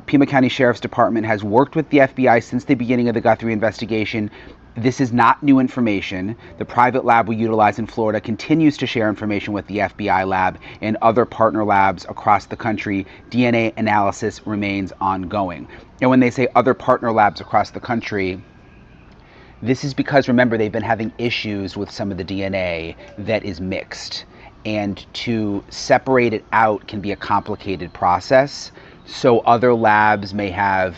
Pima County Sheriff's Department has worked with the FBI since the beginning of the Guthrie investigation. This is not new information. The private lab we utilize in Florida continues to share information with the FBI lab and other partner labs across the country. DNA analysis remains ongoing. And when they say other partner labs across the country, this is because, remember, they've been having issues with some of the DNA that is mixed. And to separate it out can be a complicated process. So other labs may have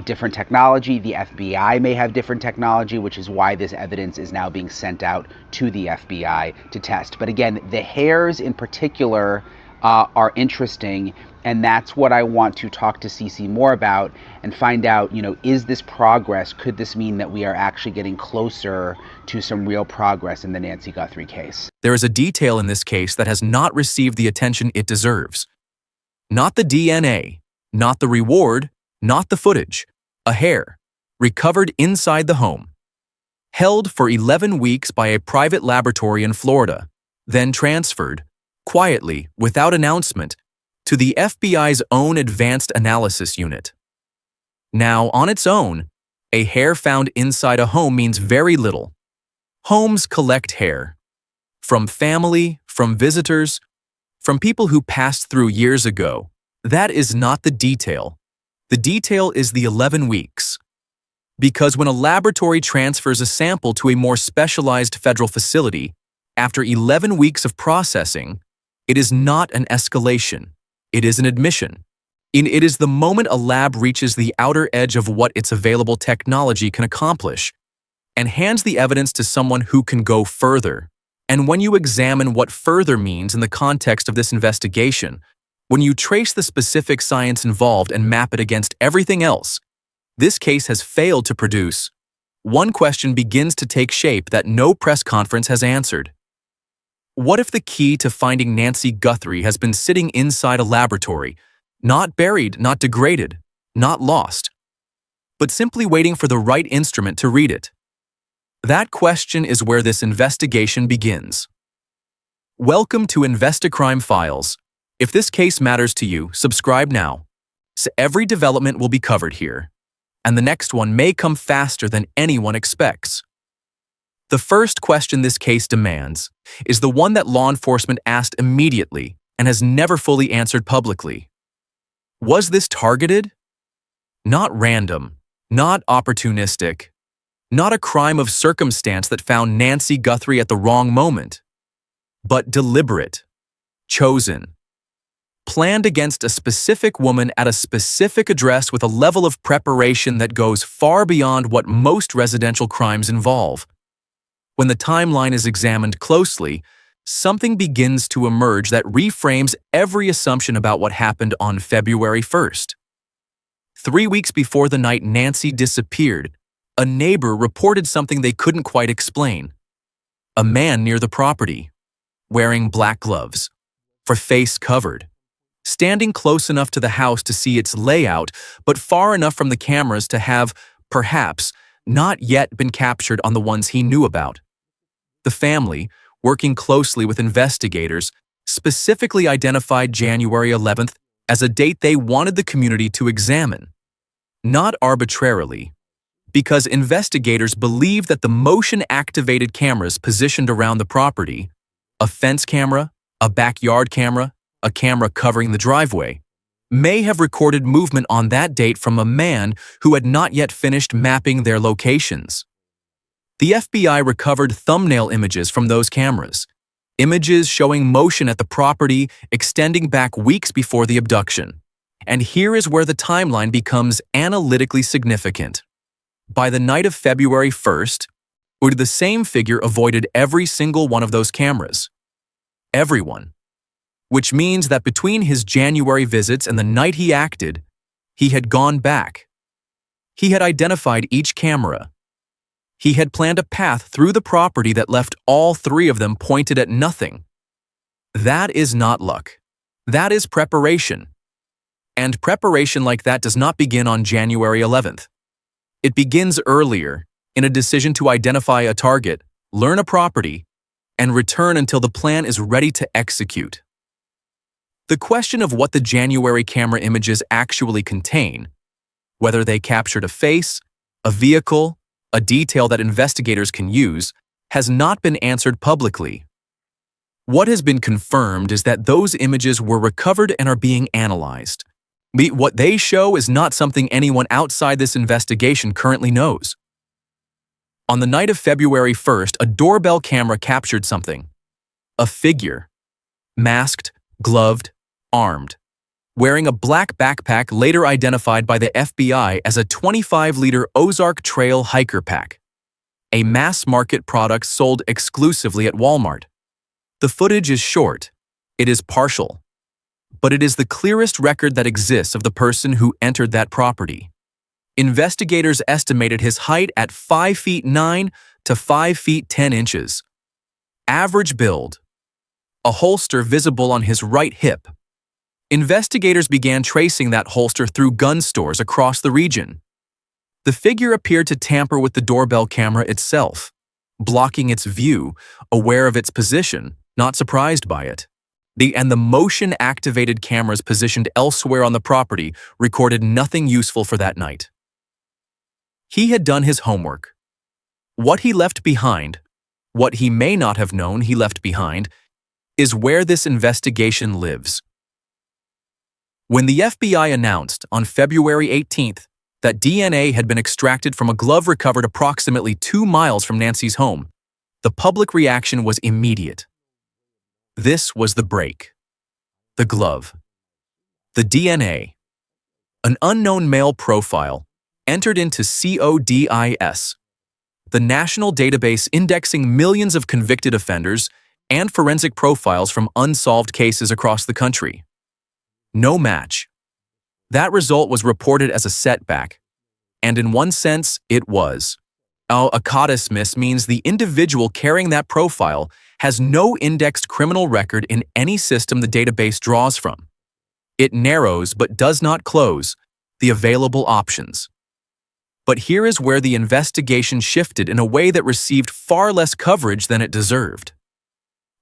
different technology. The FBI may have different technology, which is why this evidence is now being sent out to the FBI to test. But again, the hairs in particular are interesting, and that's what I want to talk to Cece more about and find out, is this progress? Could this mean that we are actually getting closer to some real progress in the Nancy Guthrie case? There is a detail in this case that has not received the attention it deserves. Not the DNA, not the reward, not the footage. A hair, recovered inside the home. Held for 11 weeks by a private laboratory in Florida, then transferred, quietly, without announcement, to the FBI's own Advanced Analysis Unit. Now, on its own, a hair found inside a home means very little. Homes collect hair. From family, from visitors, from people who passed through years ago. That is not the detail. The detail is the 11 weeks. Because when a laboratory transfers a sample to a more specialized federal facility, after 11 weeks of processing, it is not an escalation. It is an admission. It is the moment a lab reaches the outer edge of what its available technology can accomplish and hands the evidence to someone who can go further. And when you examine what further means in the context of this investigation, when you trace the specific science involved and map it against everything else, this case has failed to produce. One question begins to take shape that no press conference has answered. What if the key to finding Nancy Guthrie has been sitting inside a laboratory, not buried, not degraded, not lost, but simply waiting for the right instrument to read it? That question is where this investigation begins. Welcome to Investicrime Files. If this case matters to you, subscribe now. So every development will be covered here, and the next one may come faster than anyone expects. The first question this case demands is the one that law enforcement asked immediately and has never fully answered publicly. Was this targeted? Not random, not opportunistic, not a crime of circumstance that found Nancy Guthrie at the wrong moment, but deliberate, chosen, planned against a specific woman at a specific address with a level of preparation that goes far beyond what most residential crimes involve. When the timeline is examined closely, something begins to emerge that reframes every assumption about what happened on February 1st. 3 weeks before the night Nancy disappeared, a neighbor reported something they couldn't quite explain. A man near the property, wearing black gloves, for face covered, standing close enough to the house to see its layout, but far enough from the cameras to have, perhaps, not yet been captured on the ones he knew about. The family, working closely with investigators, specifically identified January 11th as a date they wanted the community to examine. Not arbitrarily, because investigators believe that the motion-activated cameras positioned around the property, a fence camera, a backyard camera, a camera covering the driveway, may have recorded movement on that date from a man who had not yet finished mapping their locations. The FBI recovered thumbnail images from those cameras, images showing motion at the property extending back weeks before the abduction. And here is where the timeline becomes analytically significant. By the night of February 1st, the same figure avoided every single one of those cameras. Everyone. Which means that between his January visits and the night he acted, he had gone back. He had identified each camera. He had planned a path through the property that left all three of them pointed at nothing. That is not luck. That is preparation. And preparation like that does not begin on January 11th. It begins earlier, in a decision to identify a target, learn a property, and return until the plan is ready to execute. The question of what the January camera images actually contain, whether they captured a face, a vehicle, a detail that investigators can use, has not been answered publicly. What has been confirmed is that those images were recovered and are being analyzed. What they show is not something anyone outside this investigation currently knows. On the night of February 1st, a doorbell camera captured something. A figure. Masked, gloved, armed. Wearing a black backpack later identified by the FBI as a 25-liter Ozark Trail hiker pack. A mass-market product sold exclusively at Walmart. The footage is short. It is partial. But it is the clearest record that exists of the person who entered that property. Investigators estimated his height at 5 feet 9 to 5 feet 10 inches. Average build. A holster visible on his right hip. Investigators began tracing that holster through gun stores across the region. The figure appeared to tamper with the doorbell camera itself, blocking its view, aware of its position, not surprised by it. The motion-activated cameras positioned elsewhere on the property recorded nothing useful for that night. He had done his homework. What he left behind, what he may not have known he left behind, is where this investigation lives. When the FBI announced on February 18th that DNA had been extracted from a glove recovered approximately 2 miles from Nancy's home, the public reaction was immediate. This was the break. The glove. The DNA. An unknown male profile entered into CODIS, the national database indexing millions of convicted offenders and forensic profiles from unsolved cases across the country. No match. That result was reported as a setback, and in one sense, it was. A CODIS miss means the individual carrying that profile has no indexed criminal record in any system the database draws from. It narrows but does not close the available options. But here is where the investigation shifted in a way that received far less coverage than it deserved.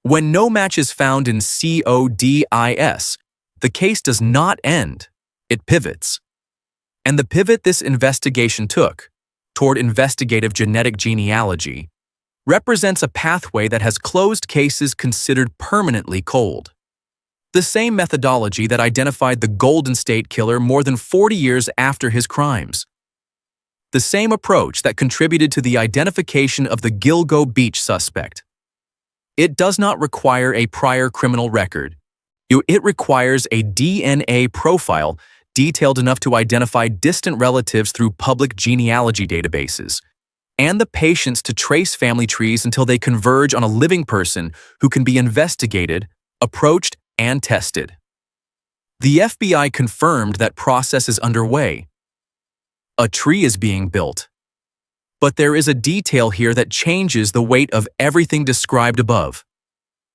When no match is found in CODIS, the case does not end, it pivots. And the pivot this investigation took, toward investigative genetic genealogy, represents a pathway that has closed cases considered permanently cold. The same methodology that identified the Golden State Killer more than 40 years after his crimes. The same approach that contributed to the identification of the Gilgo Beach suspect. It does not require a prior criminal record. It requires a DNA profile detailed enough to identify distant relatives through public genealogy databases, and the patience to trace family trees until they converge on a living person who can be investigated, approached, and tested. The FBI confirmed that process is underway. A tree is being built. But there is a detail here that changes the weight of everything described above.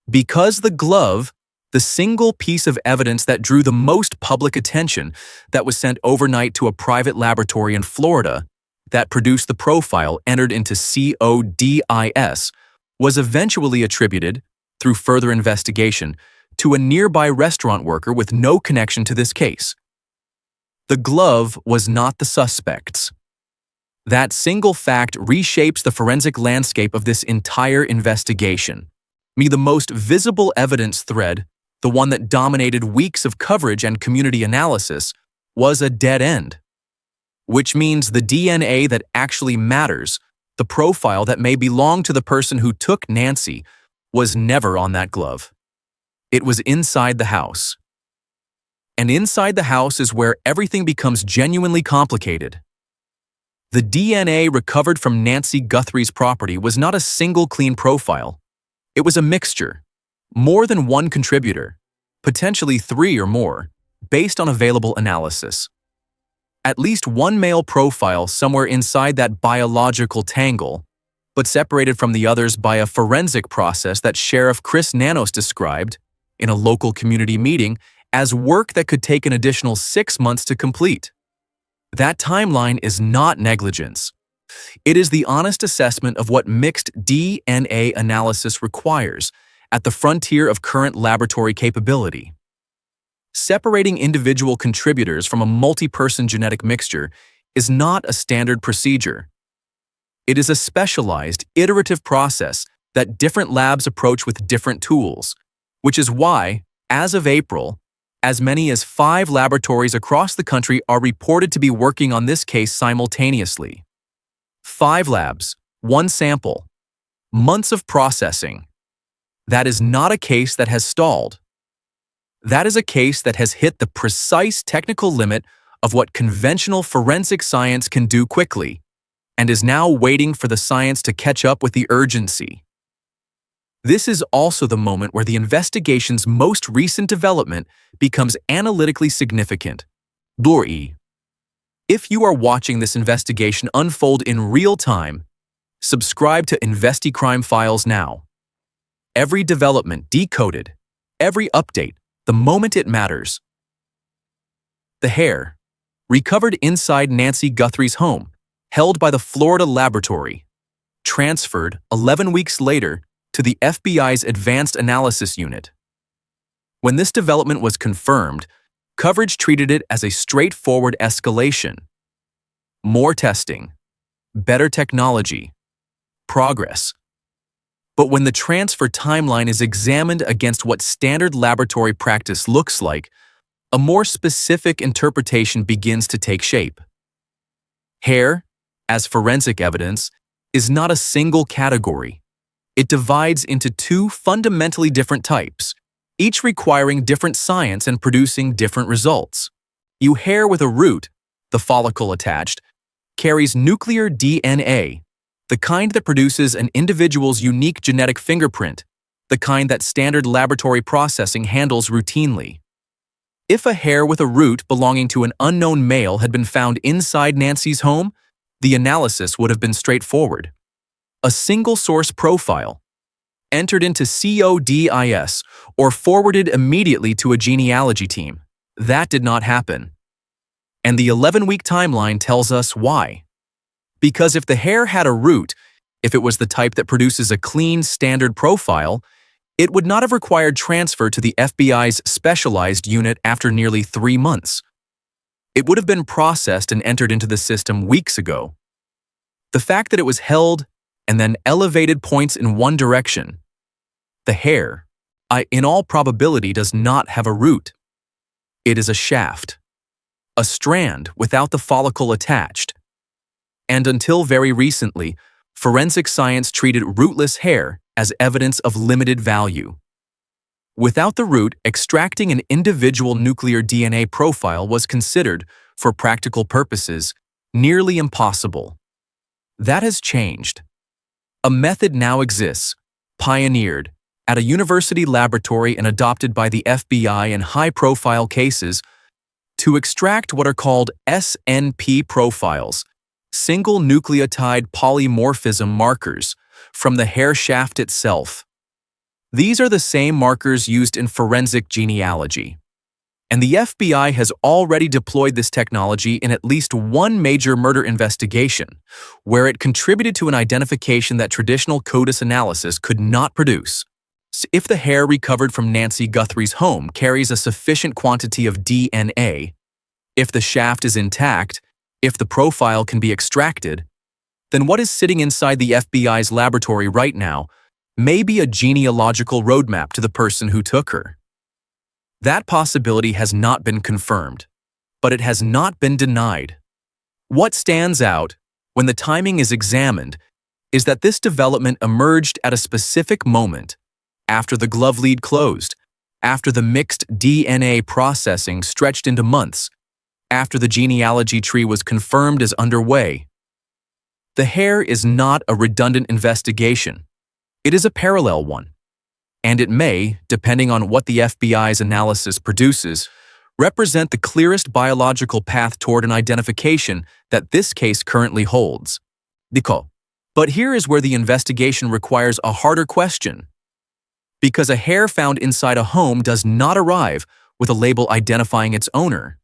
Because the glove, the single piece of evidence that drew the most public attention, that was sent overnight to a private laboratory in Florida, that produced the profile entered into CODIS, was eventually attributed, through further investigation, to a nearby restaurant worker with no connection to this case. The glove was not the suspect's. That single fact reshapes the forensic landscape of this entire investigation. The most visible evidence thread, the one that dominated weeks of coverage and community analysis, was a dead end. Which means the DNA that actually matters, the profile that may belong to the person who took Nancy, was never on that glove. It was inside the house. And inside the house is where everything becomes genuinely complicated. The DNA recovered from Nancy Guthrie's property was not a single clean profile. It was a mixture, more than one contributor, potentially 3 or more, based on available analysis. At least one male profile somewhere inside that biological tangle, but separated from the others by a forensic process that Sheriff Chris Nanos described, in a local community meeting, as work that could take an additional 6 months to complete. That timeline is not negligence. It is the honest assessment of what mixed DNA analysis requires at the frontier of current laboratory capability. Separating individual contributors from a multi-person genetic mixture is not a standard procedure. It is a specialized, iterative process that different labs approach with different tools, which is why, as of April, as many as 5 laboratories across the country are reported to be working on this case simultaneously. 5 labs, 1 sample, months of processing. That is not a case that has stalled. That is a case that has hit the precise technical limit of what conventional forensic science can do quickly, and is now waiting for the science to catch up with the urgency. This is also the moment where the investigation's most recent development becomes analytically significant. If you are watching this investigation unfold in real time, subscribe to InvestiCrime Files now. Every development decoded, every update, the moment it matters. The hair, recovered inside Nancy Guthrie's home, held by the Florida laboratory, transferred 11 weeks later to the FBI's Advanced Analysis Unit. When this development was confirmed, coverage treated it as a straightforward escalation. More testing, better technology, progress. But when the transfer timeline is examined against what standard laboratory practice looks like, a more specific interpretation begins to take shape. Hair, as forensic evidence, is not a single category. It divides into 2 fundamentally different types, each requiring different science and producing different results. Hair with a root, the follicle attached, carries nuclear DNA, the kind that produces an individual's unique genetic fingerprint, the kind that standard laboratory processing handles routinely. If a hair with a root belonging to an unknown male had been found inside Nancy's home, the analysis would have been straightforward. A single-source profile, entered into CODIS, or forwarded immediately to a genealogy team. That did not happen. And the 11-week timeline tells us why. Because if the hair had a root, if it was the type that produces a clean, standard profile, it would not have required transfer to the FBI's specialized unit after nearly 3 months. It would have been processed and entered into the system weeks ago. The fact that it was held and then elevated points in one direction. The hair, in all probability, does not have a root. It is a shaft, a strand without the follicle attached. And until very recently, forensic science treated rootless hair as evidence of limited value. Without the root, extracting an individual nuclear DNA profile was considered, for practical purposes, nearly impossible. That has changed. A method now exists, pioneered, at a university laboratory and adopted by the FBI in high-profile cases, to extract what are called SNP profiles, single nucleotide polymorphism markers, from the hair shaft itself. These are the same markers used in forensic genealogy. And the FBI has already deployed this technology in at least one major murder investigation, where it contributed to an identification that traditional CODIS analysis could not produce. If the hair recovered from Nancy Guthrie's home carries a sufficient quantity of DNA, if the shaft is intact, if the profile can be extracted, then what is sitting inside the FBI's laboratory right now may be a genealogical roadmap to the person who took her. That possibility has not been confirmed, but it has not been denied. What stands out, when the timing is examined, is that this development emerged at a specific moment, after the glove lead closed, after the mixed DNA processing stretched into months, after the genealogy tree was confirmed as underway. The hair is not a redundant investigation. It is a parallel one. And it may, depending on what the FBI's analysis produces, represent the clearest biological path toward an identification that this case currently holds. But here is where the investigation requires a harder question. Because a hair found inside a home does not arrive with a label identifying its owner.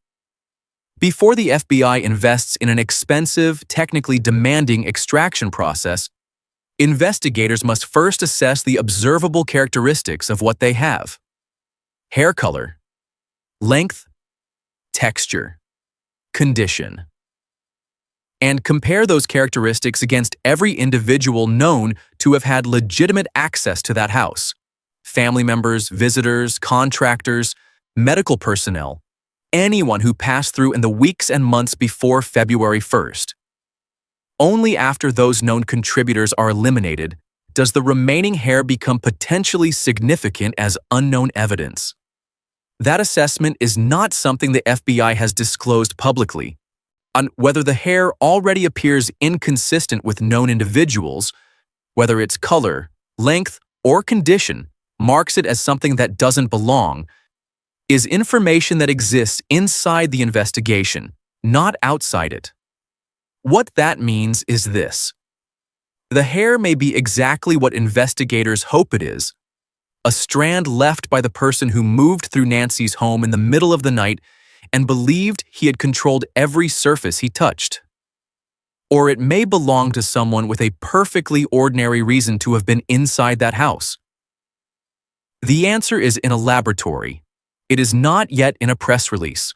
Before the FBI invests in an expensive, technically demanding extraction process, investigators must first assess the observable characteristics of what they have. Hair color, length, texture, condition. And compare those characteristics against every individual known to have had legitimate access to that house. Family members, visitors, contractors, medical personnel, anyone who passed through in the weeks and months before February 1st. Only after those known contributors are eliminated does the remaining hair become potentially significant as unknown evidence. That assessment is not something the FBI has disclosed publicly. On whether the hair already appears inconsistent with known individuals, whether its color, length, or condition marks it as something that doesn't belong, is information that exists inside the investigation, not outside it. What that means is this. The hair may be exactly what investigators hope it is, a strand left by the person who moved through Nancy's home in the middle of the night and believed he had controlled every surface he touched. Or it may belong to someone with a perfectly ordinary reason to have been inside that house. The answer is in a laboratory. It is not yet in a press release.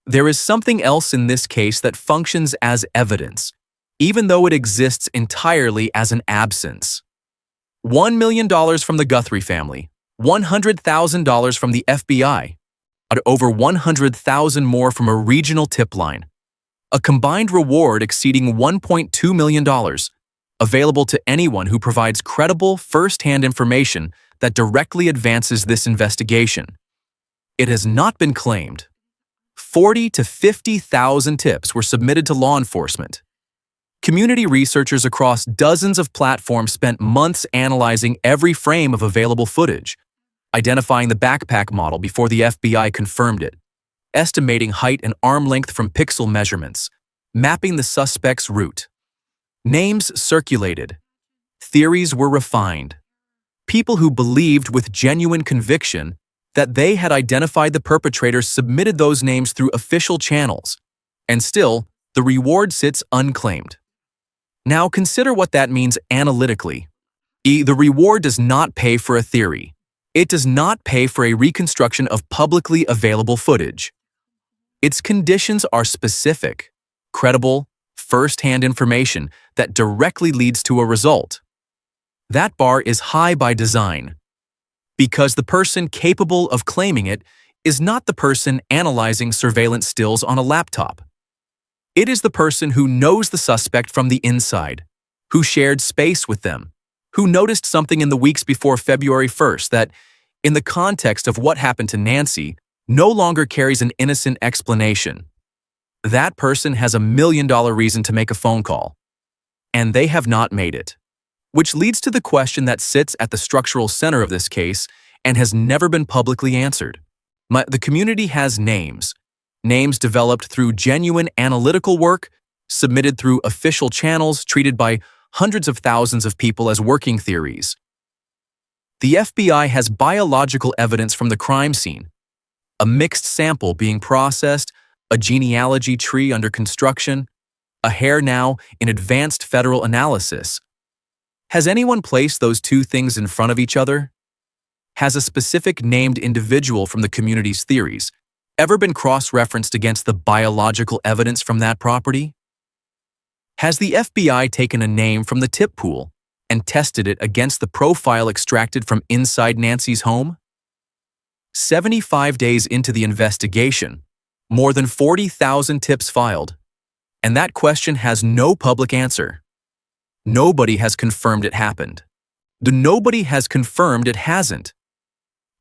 There is something else in this case that functions as evidence, even though it exists entirely as an absence. $1 million from the Guthrie family, $100,000 from the FBI, and over $100,000 more from a regional tip line. A combined reward exceeding $1.2 million, available to anyone who provides credible, first-hand information that directly advances this investigation. It has not been claimed. 40 to 50,000 tips were submitted to law enforcement. Community researchers across dozens of platforms spent months analyzing every frame of available footage, identifying the backpack model before the FBI confirmed it, estimating height and arm length from pixel measurements, mapping the suspect's route. Names circulated. Theories were refined. People who believed with genuine conviction that they had identified the perpetrators submitted those names through official channels, and still, the reward sits unclaimed. Now consider what that means analytically. The reward does not pay for a theory. It does not pay for a reconstruction of publicly available footage. Its conditions are specific, credible, first-hand information that directly leads to a result. That bar is high by design, because the person capable of claiming it is not the person analyzing surveillance stills on a laptop. It is the person who knows the suspect from the inside, who shared space with them, who noticed something in the weeks before February 1st that, in the context of what happened to Nancy, no longer carries an innocent explanation. That person has $1 million reason to make a phone call, and they have not made it. Which leads to the question that sits at the structural center of this case and has never been publicly answered. The community has names developed through genuine analytical work, submitted through official channels treated by hundreds of thousands of people as working theories. The FBI has biological evidence from the crime scene, a mixed sample being processed, a genealogy tree under construction, a hair now in advanced federal analysis. Has anyone placed those two things in front of each other? Has a specific named individual from the community's theories ever been cross-referenced against the biological evidence from that property? Has the FBI taken a name from the tip pool and tested it against the profile extracted from inside Nancy's home? 75 days into the investigation, more than 40,000 tips filed, and that question has no public answer. Nobody has confirmed it happened. Nobody has confirmed it hasn't.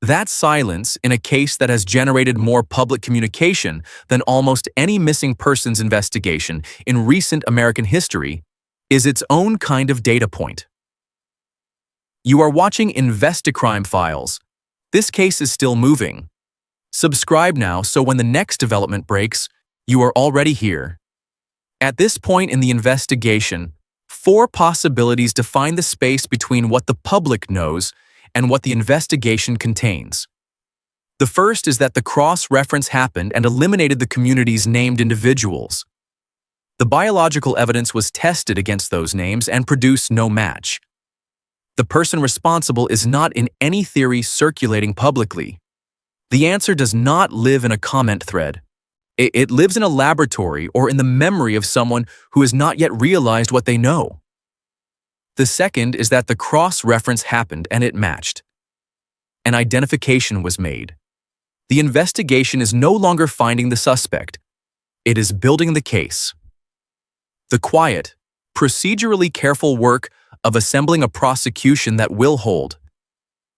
That silence in a case that has generated more public communication than almost any missing persons investigation in recent American history is its own kind of data point. You are watching Investicrime Files. This case is still moving. Subscribe now so when the next development breaks, you are already here. At this point in the investigation, 4 possibilities define the space between what the public knows and what the investigation contains. The first is that the cross-reference happened and eliminated the community's named individuals. The biological evidence was tested against those names and produced no match. The person responsible is not in any theory circulating publicly. The answer does not live in a comment thread. It lives in a laboratory or in the memory of someone who has not yet realized what they know. The second is that the cross-reference happened and it matched. An identification was made. The investigation is no longer finding the suspect. It is building the case. The quiet, procedurally careful work of assembling a prosecution that will hold.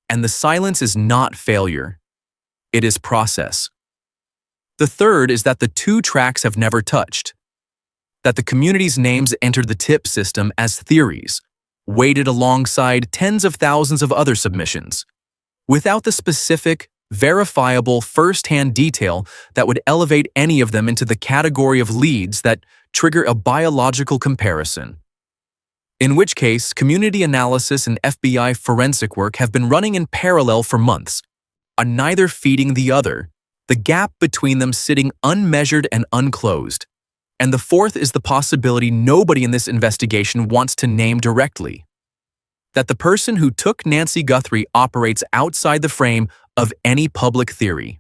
And the silence is not failure. It is process. The third is that the two tracks have never touched. That the community's names entered the tip system as theories, weighted alongside tens of thousands of other submissions, without the specific, verifiable first-hand detail that would elevate any of them into the category of leads that trigger a biological comparison. In which case, community analysis and FBI forensic work have been running in parallel for months, neither feeding the other, the gap between them sitting unmeasured and unclosed. And the fourth is the possibility nobody in this investigation wants to name directly. That the person who took Nancy Guthrie operates outside the frame of any public theory.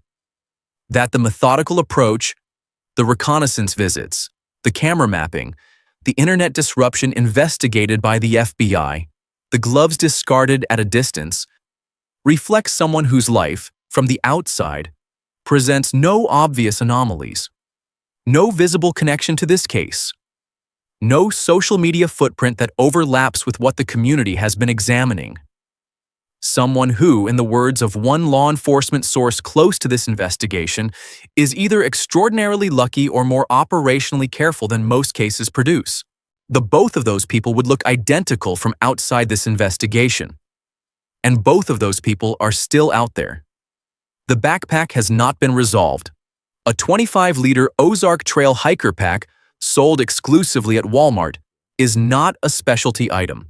That the methodical approach, the reconnaissance visits, the camera mapping, the internet disruption investigated by the FBI, the gloves discarded at a distance, reflects someone whose life, from the outside, presents no obvious anomalies, no visible connection to this case, no social media footprint that overlaps with what the community has been examining. Someone who, in the words of one law enforcement source close to this investigation, is either extraordinarily lucky or more operationally careful than most cases produce. The both of those people would look identical from outside this investigation. And both of those people are still out there. The backpack has not been resolved. A 25-liter Ozark Trail hiker pack, sold exclusively at Walmart, is not a specialty item.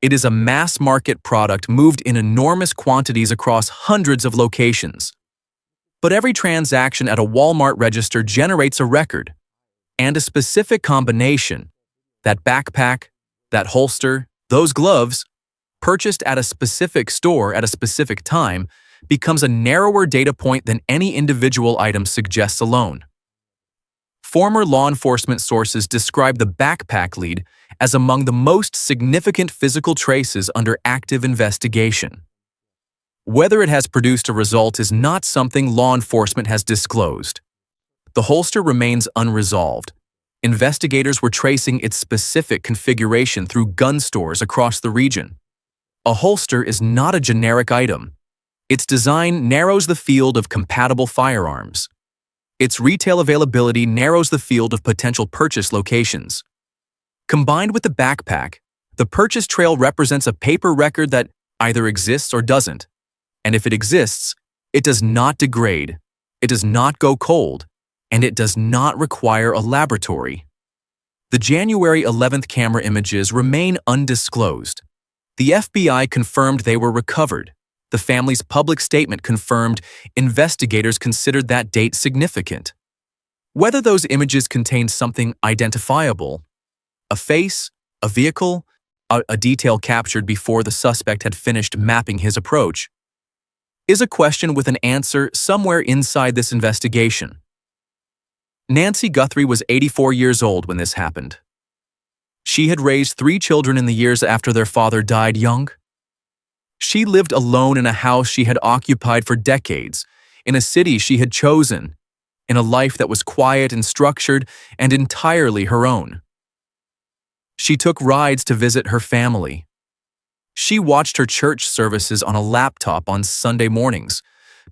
It is a mass-market product moved in enormous quantities across hundreds of locations. But every transaction at a Walmart register generates a record, and a specific combination, that backpack, that holster, those gloves, purchased at a specific store at a specific time, becomes a narrower data point than any individual item suggests alone. Former law enforcement sources describe the backpack lead as among the most significant physical traces under active investigation. Whether it has produced a result is not something law enforcement has disclosed. The holster remains unresolved. Investigators were tracing its specific configuration through gun stores across the region. A holster is not a generic item. Its design narrows the field of compatible firearms. Its retail availability narrows the field of potential purchase locations. Combined with the backpack, the purchase trail represents a paper record that either exists or doesn't. And if it exists, it does not degrade, it does not go cold, and it does not require a laboratory. The January 11th camera images remain undisclosed. The FBI confirmed they were recovered. The family's public statement confirmed investigators considered that date significant. Whether those images contained something identifiable, a face, a vehicle, a detail captured before the suspect had finished mapping his approach, is a question with an answer somewhere inside this investigation. Nancy Guthrie was 84 years old when this happened. She had raised 3 children in the years after their father died young. She lived alone in a house she had occupied for decades, in a city she had chosen, in a life that was quiet and structured and entirely her own. She took rides to visit her family. She watched her church services on a laptop on Sunday mornings,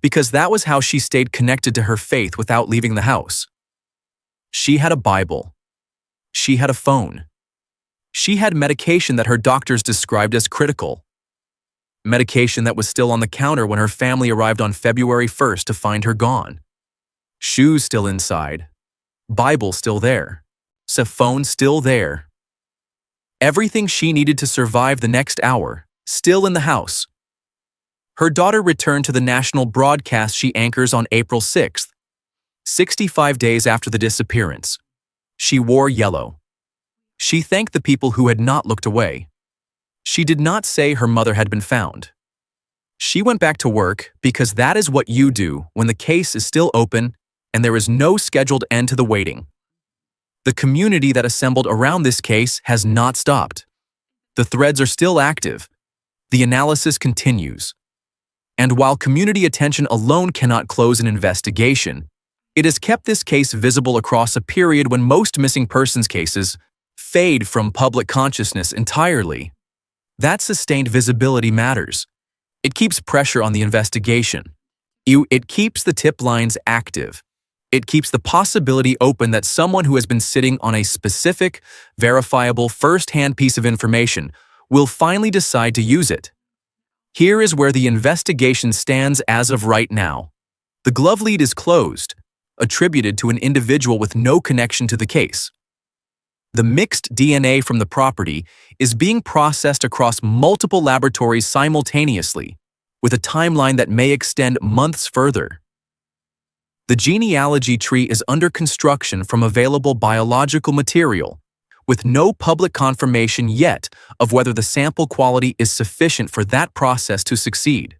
because that was how she stayed connected to her faith without leaving the house. She had a Bible. She had a phone. She had medication that her doctors described as critical. Medication that was still on the counter when her family arrived on February 1st to find her gone. Shoes still inside. Bible still there. Phone still there. Everything she needed to survive the next hour, still in the house. Her daughter returned to the national broadcast she anchors on April 6th, 65 days after the disappearance. She wore yellow. She thanked the people who had not looked away. She did not say her mother had been found. She went back to work because that is what you do when the case is still open and there is no scheduled end to the waiting. The community that assembled around this case has not stopped. The threads are still active. The analysis continues. And while community attention alone cannot close an investigation, it has kept this case visible across a period when most missing persons cases fade from public consciousness entirely. That sustained visibility matters. It keeps pressure on the investigation. It keeps the tip lines active. It keeps the possibility open that someone who has been sitting on a specific, verifiable, first-hand piece of information will finally decide to use it. Here is where the investigation stands as of right now. The glove lead is closed, attributed to an individual with no connection to the case. The mixed DNA from the property is being processed across multiple laboratories simultaneously, with a timeline that may extend months further. The genealogy tree is under construction from available biological material, with no public confirmation yet of whether the sample quality is sufficient for that process to succeed.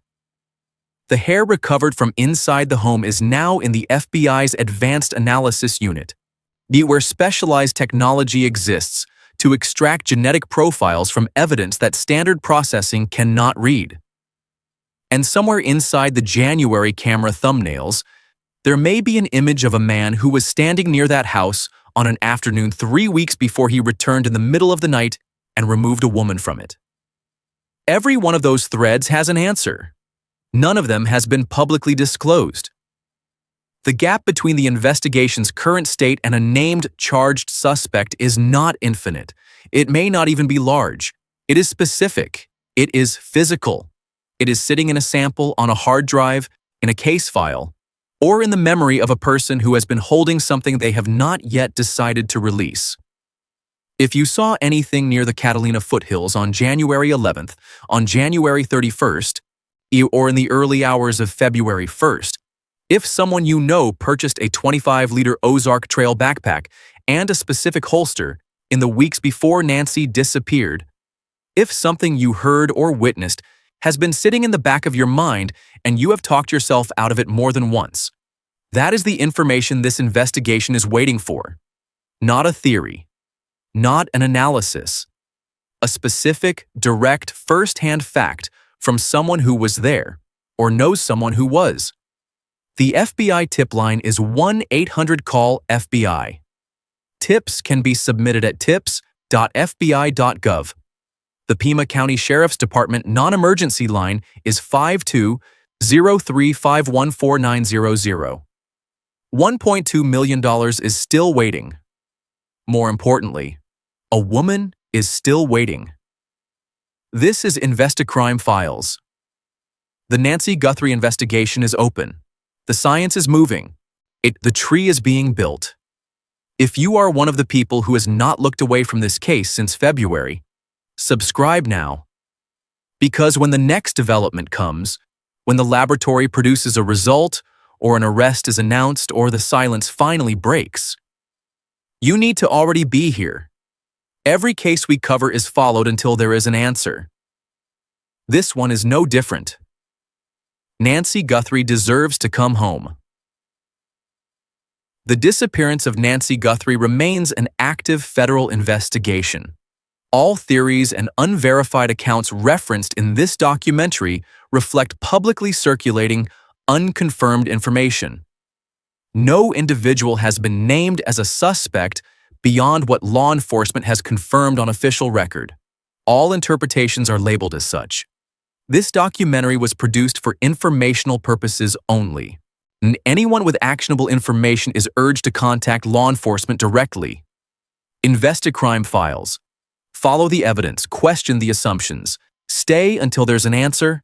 The hair recovered from inside the home is now in the FBI's Advanced Analysis Unit, where specialized technology exists to extract genetic profiles from evidence that standard processing cannot read. And somewhere inside the January camera thumbnails, there may be an image of a man who was standing near that house on an afternoon 3 weeks before he returned in the middle of the night and removed a woman from it. Every one of those threads has an answer. None of them has been publicly disclosed. The gap between the investigation's current state and a named charged suspect is not infinite. It may not even be large. It is specific. It is physical. It is sitting in a sample on a hard drive, in a case file, or in the memory of a person who has been holding something they have not yet decided to release. If you saw anything near the Catalina foothills on January 11th, on January 31st, or in the early hours of February 1st, if someone you know purchased a 25-liter Ozark Trail backpack and a specific holster in the weeks before Nancy disappeared, if something you heard or witnessed has been sitting in the back of your mind and you have talked yourself out of it more than once, that is the information this investigation is waiting for. Not a theory, not an analysis. A specific, direct, first-hand fact from someone who was there or knows someone who was. The FBI tip line is 1-800-CALL-FBI. Tips can be submitted at tips.fbi.gov. The Pima County Sheriff's Department non-emergency line is 5203514900. $1.2 million is still waiting. More importantly, a woman is still waiting. This is InvestiCrime Files. The Nancy Guthrie investigation is open. The science is moving. The tree is being built. If you are one of the people who has not looked away from this case since February, subscribe now. Because when the next development comes, when the laboratory produces a result, or an arrest is announced, or the silence finally breaks, you need to already be here. Every case we cover is followed until there is an answer. This one is no different. Nancy Guthrie deserves to come home. The disappearance of Nancy Guthrie remains an active federal investigation. All theories and unverified accounts referenced in this documentary reflect publicly circulating, unconfirmed information. No individual has been named as a suspect beyond what law enforcement has confirmed on official record. All interpretations are labeled as such. This documentary was produced for informational purposes only, and anyone with actionable information is urged to contact law enforcement directly. InvestiCrime Files. Follow the evidence, question the assumptions. Stay until there's an answer,